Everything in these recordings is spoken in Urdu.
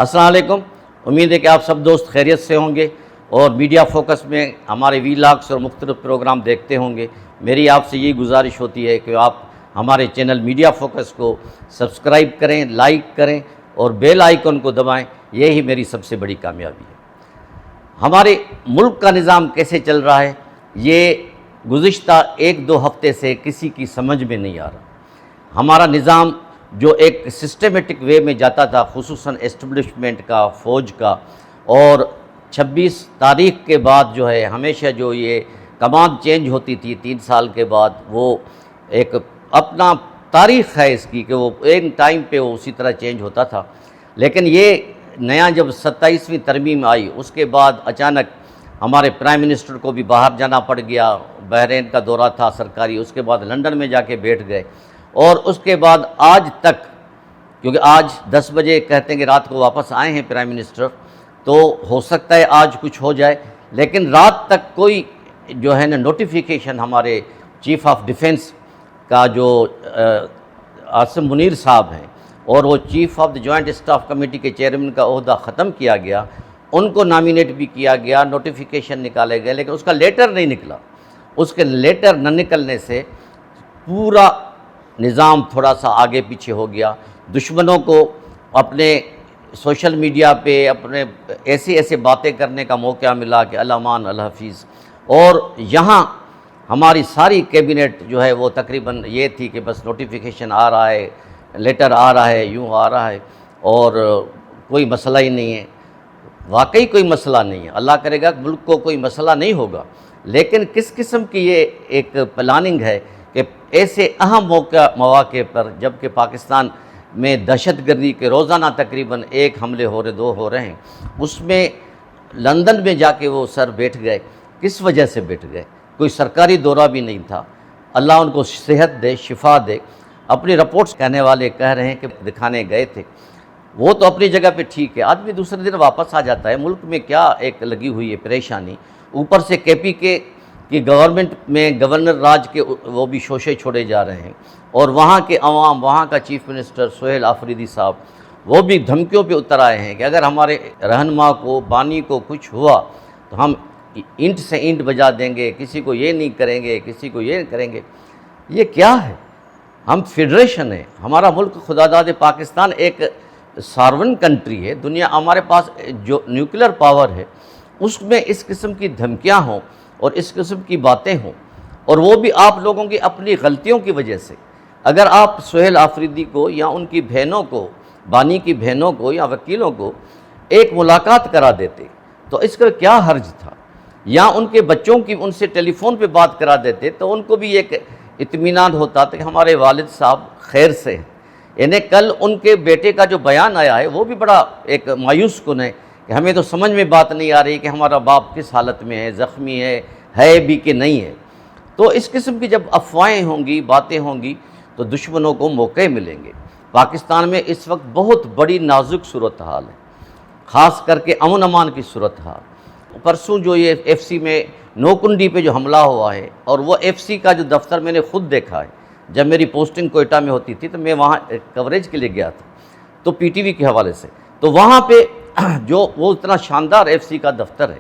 السلام علیکم، امید ہے کہ آپ سب دوست خیریت سے ہوں گے اور میڈیا فوکس میں ہمارے ویلاگس اور مختلف پروگرام دیکھتے ہوں گے۔ میری آپ سے یہی گزارش ہوتی ہے کہ آپ ہمارے چینل میڈیا فوکس کو سبسکرائب کریں، لائک کریں اور بیل آئیکن کو دبائیں، یہی میری سب سے بڑی کامیابی ہے۔ ہمارے ملک کا نظام کیسے چل رہا ہے، یہ گزشتہ 1-2 ہفتے سے کسی کی سمجھ میں نہیں آ رہا۔ ہمارا نظام جو ایک سسٹمیٹک وے میں جاتا تھا، خصوصاً اسٹیبلشمنٹ کا، فوج کا، اور 26 تاریخ کے بعد جو ہے ہمیشہ جو یہ کمان چینج ہوتی تھی 3 سال کے بعد، وہ ایک اپنا تاریخ ہے اس کی کہ وہ ایک ٹائم پہ وہ اسی طرح چینج ہوتا تھا۔ لیکن یہ نیا جب 27ویں ترمیم آئی، اس کے بعد اچانک ہمارے پرائم منسٹر کو بھی باہر جانا پڑ گیا، بحرین کا دورہ تھا سرکاری، اس کے بعد لندن میں جا کے بیٹھ گئے، اور اس کے بعد آج تک، کیونکہ آج 10 بجے کہتے ہیں کہ رات کو واپس آئے ہیں پرائم منسٹر، تو ہو سکتا ہے آج کچھ ہو جائے، لیکن رات تک کوئی جو ہے نا نوٹیفیکیشن ہمارے چیف آف ڈیفنس کا جو عاصم منیر صاحب ہیں، اور وہ chief of the joint staff committee کے چیئرمین کا عہدہ ختم کیا گیا، ان کو نامینیٹ بھی کیا گیا، نوٹیفیکیشن نکالے گئے، لیکن اس کا لیٹر نہیں نکلا۔ اس کے لیٹر نہ نکلنے سے پورا نظام تھوڑا سا آگے پیچھے ہو گیا۔ دشمنوں کو اپنے سوشل میڈیا پہ اپنے ایسے باتیں کرنے کا موقع ملا کہ الامان الحفیظ، اور یہاں ہماری ساری کیبنٹ جو ہے وہ تقریباً یہ تھی کہ بس نوٹیفیکیشن آ رہا ہے، لیٹر آ رہا ہے، یوں آ رہا ہے، اور کوئی مسئلہ ہی نہیں ہے۔ واقعی کوئی مسئلہ نہیں ہے، اللہ کرے گا ملک کو کوئی مسئلہ نہیں ہوگا، لیکن کس قسم کی یہ ایک پلاننگ ہے کہ ایسے اہم مواقع پر، جب کہ پاکستان میں دہشت گردی کے روزانہ تقریباً 1 حملے ہو رہے، 2 ہو رہے ہیں، اس میں لندن میں جا کے وہ سر بیٹھ گئے۔ کس وجہ سے بیٹھ گئے؟ کوئی سرکاری دورہ بھی نہیں تھا، اللہ ان کو صحت دے، شفا دے۔ اپنی رپورٹس کہنے والے کہہ رہے ہیں کہ دکھانے گئے تھے، وہ تو اپنی جگہ پہ ٹھیک ہے، آدمی دوسرے دن واپس آ جاتا ہے۔ ملک میں کیا ایک لگی ہوئی ہے پریشانی، اوپر سے کے پی کے کی گورنمنٹ میں گورنر راج کے وہ بھی شوشے چھوڑے جا رہے ہیں، اور وہاں کے عوام، وہاں کا چیف منسٹر سہیل آفریدی صاحب، وہ بھی دھمکیوں پہ اتر آئے ہیں کہ اگر ہمارے رہنما کو، بانی کو کچھ ہوا تو ہم اینٹ سے اینٹ بجا دیں گے، کسی کو یہ نہیں کریں گے، کسی کو یہ کریں گے۔ یہ کیا ہے؟ ہم فیڈریشن ہیں، ہمارا ملک خداداد پاکستان ایک سارون کنٹری ہے، دنیا ہمارے پاس جو نیوکلیر پاور ہے، اس میں اس قسم کی دھمکیاں ہوں اور اس قسم کی باتیں ہوں، اور وہ بھی آپ لوگوں کی اپنی غلطیوں کی وجہ سے۔ اگر آپ سہیل آفریدی کو یا ان کی بہنوں کو، بانی کی بہنوں کو یا وکیلوں کو ایک ملاقات کرا دیتے تو اس کا کیا حرج تھا، یا ان کے بچوں کی ان سے ٹیلی فون پہ بات کرا دیتے تو ان کو بھی ایک اطمینان ہوتا کہ ہمارے والد صاحب خیر سے ہیں۔ یعنی کل ان کے بیٹے کا جو بیان آیا ہے وہ بھی بڑا ایک مایوس کن ہے کہ ہمیں تو سمجھ میں بات نہیں آ رہی کہ ہمارا باپ کس حالت میں ہے، زخمی ہے بھی کہ نہیں ہے۔ تو اس قسم کی جب افواہیں ہوں گی، باتیں ہوں گی، تو دشمنوں کو موقع ملیں گے۔ پاکستان میں اس وقت بہت بڑی نازک صورتحال ہے، خاص کر کے امن امان کی صورتحال۔ پرسوں جو یہ ایف سی میں نوکنڈی پہ جو حملہ ہوا ہے، اور وہ ایف سی کا جو دفتر میں نے خود دیکھا ہے، جب میری پوسٹنگ کوئٹہ میں ہوتی تھی تو میں وہاں کوریج کے لیے گیا تھا، تو پی ٹی وی کے حوالے سے، تو وہاں پہ جو وہ اتنا شاندار ایف سی کا دفتر ہے،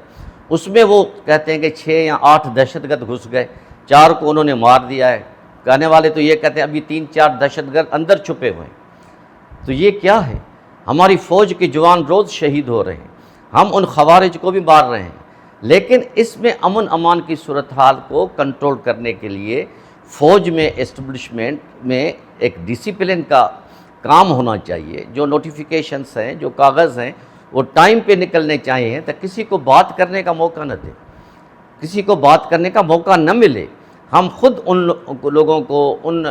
اس میں وہ کہتے ہیں کہ 6 یا 8 دہشت گرد گھس گئے، 4 کو انہوں نے مار دیا ہے۔ کہنے والے تو یہ کہتے ہیں ابھی 3-4 دہشت گرد اندر چھپے ہوئے ہیں۔ تو یہ کیا ہے؟ ہماری فوج کے جوان روز شہید ہو رہے ہیں، ہم ان خوارج کو بھی مار رہے ہیں، لیکن اس میں امن امان کی صورتحال کو کنٹرول کرنے کے لیے فوج میں، اسٹیبلشمنٹ میں ایک ڈسپلن کا کام ہونا چاہیے۔ جو نوٹیفیکیشنز ہیں، جو کاغذ ہیں، وہ ٹائم پہ نکلنے چاہیے، تو کسی کو بات کرنے کا موقع نہ دیں، کسی کو بات کرنے کا موقع نہ ملے۔ ہم خود ان لوگوں کو، ان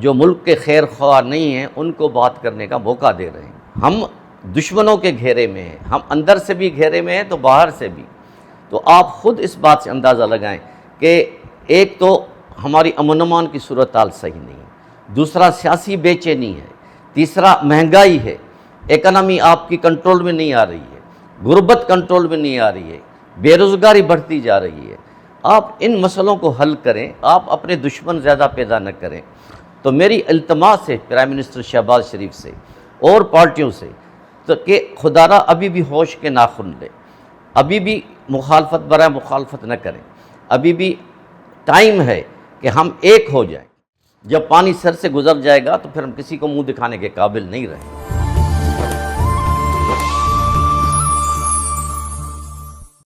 جو ملک کے خیر خواہ نہیں ہیں، ان کو بات کرنے کا موقع دے رہے ہیں۔ ہم دشمنوں کے گھیرے میں ہیں، ہم اندر سے بھی گھیرے میں ہیں تو باہر سے بھی۔ تو آپ خود اس بات سے اندازہ لگائیں کہ ایک تو ہماری امن امان کی صورتحال صحیح نہیں ہے، دوسرا سیاسی بے چینی ہے، تیسرا مہنگائی ہے، اکنامی آپ کی کنٹرول میں نہیں آ رہی ہے، غربت کنٹرول میں نہیں آ رہی ہے، بے روزگاری بڑھتی جا رہی ہے۔ آپ ان مسئلوں کو حل کریں، آپ اپنے دشمن زیادہ پیدا نہ کریں۔ تو میری التماس ہے پرائم منسٹر شہباز شریف سے اور پارٹیوں سے تو کہ خدارہ ابھی بھی ہوش کے ناخن لے، ابھی بھی مخالفت برائے مخالفت نہ کریں، ابھی بھی ٹائم ہے کہ ہم ایک ہو جائیں۔ جب پانی سر سے گزر جائے گا تو پھر ہم کسی کو منہ دکھانے کے قابل نہیں رہیں۔